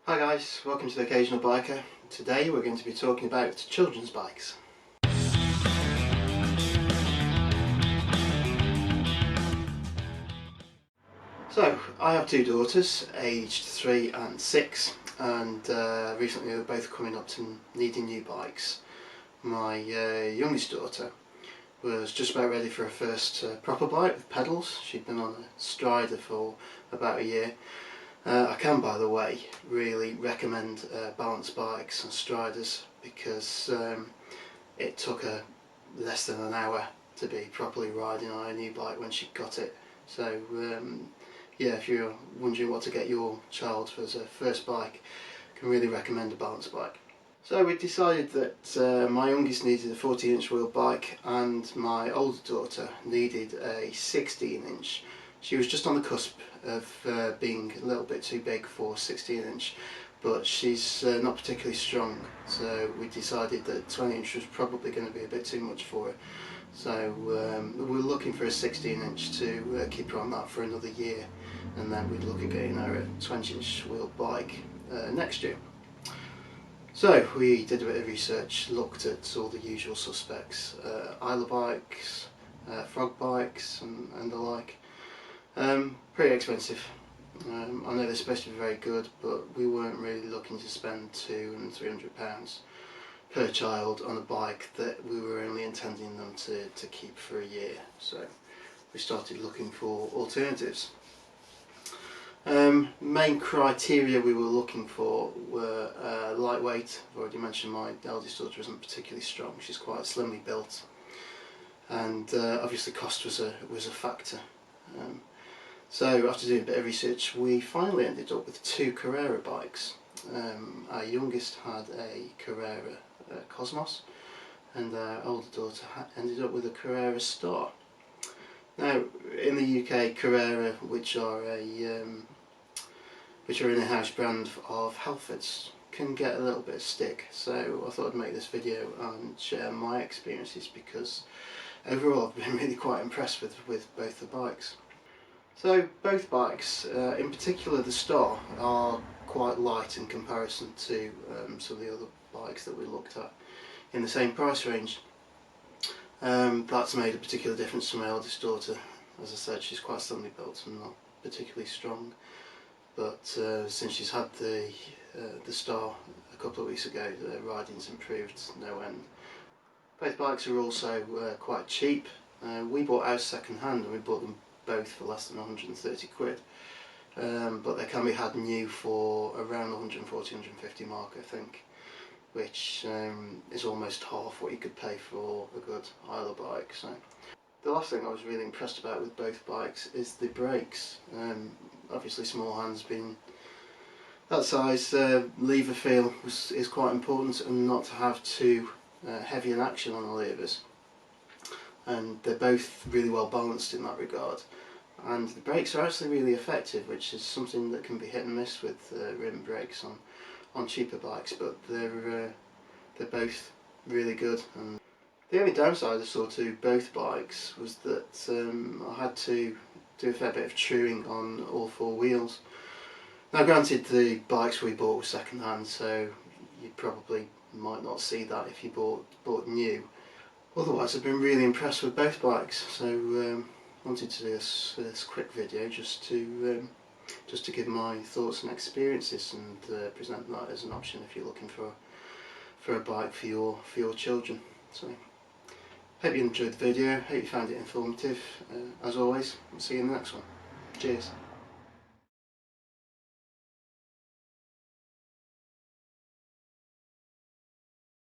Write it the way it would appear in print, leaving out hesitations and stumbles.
Hi guys, welcome to the Occasional Biker. Today we're going to be talking about children's bikes. So, I have two daughters, aged 3 and 6, and recently they were both coming up to needing new bikes. My youngest daughter was just about ready for her first proper bike with pedals. She'd been on a strider for about a year. I can, by the way, really recommend balance bikes and striders because it took her less than an hour to be properly riding on a new bike when she got it. So yeah, if you're wondering what to get your child for as a first bike, I can really recommend a balance bike. So we decided that my youngest needed a 14-inch wheel bike and my older daughter needed a 16-inch. She was just on the cusp of being a little bit too big for 16-inch, but she's not particularly strong, so we decided that 20-inch was probably going to be a bit too much for her. So we were looking for a 16-inch to keep her on that for another year, and then we'd look at getting her a 20-inch wheel bike next year. So we did a bit of research, looked at all the usual suspects, Isla bikes, frog bikes and the like. Pretty expensive. I know they're supposed to be very good, but we weren't really looking to spend £200 and £300 per child on a bike that we were only intending them to keep for a year. So we started looking for alternatives. Main criteria we were looking for were lightweight. I've already mentioned my eldest daughter isn't particularly strong, she's quite slimly built, and obviously cost was a factor. So after doing a bit of research, we finally ended up with two Carrera bikes. Our youngest had a Carrera Cosmos, and our older daughter ended up with a Carrera Star. Now, in the UK, Carrera, which are an in-house brand of Halfords, can get a little bit of stick. So I thought I'd make this video and share my experiences because overall I've been really quite impressed with both the bikes. So both bikes, in particular the Star, are quite light in comparison to some of the other bikes that we looked at in the same price range. That's made a particular difference to my eldest daughter. As I said, she's quite slimly built and not particularly strong, but since she's had the Star a couple of weeks ago, the riding's improved no end. Both bikes are also quite cheap. We bought ours second hand and we bought them both for less than 130 quid, but they can be had new for around the 140, 150 mark, I think, which is almost half what you could pay for a good Isla bike. So the last thing I was really impressed about with both bikes is the brakes. Obviously small hands being that size, lever feel is quite important, and not to have too heavy an action on the levers. And they're both really well balanced in that regard, and the brakes are actually really effective, which is something that can be hit and miss with rim brakes on cheaper bikes, but they're both really good. And the only downside I saw to both bikes was that I had to do a fair bit of truing on all four wheels. Now granted, the bikes we bought were second hand, so you probably might not see that if you bought new. Otherwise, I've been really impressed with both bikes, so wanted to do this quick video just to give my thoughts and experiences and present that as an option if you're looking for a bike for your children. So, hope you enjoyed the video. Hope you found it informative. As always, I'll see you in the next one. Cheers.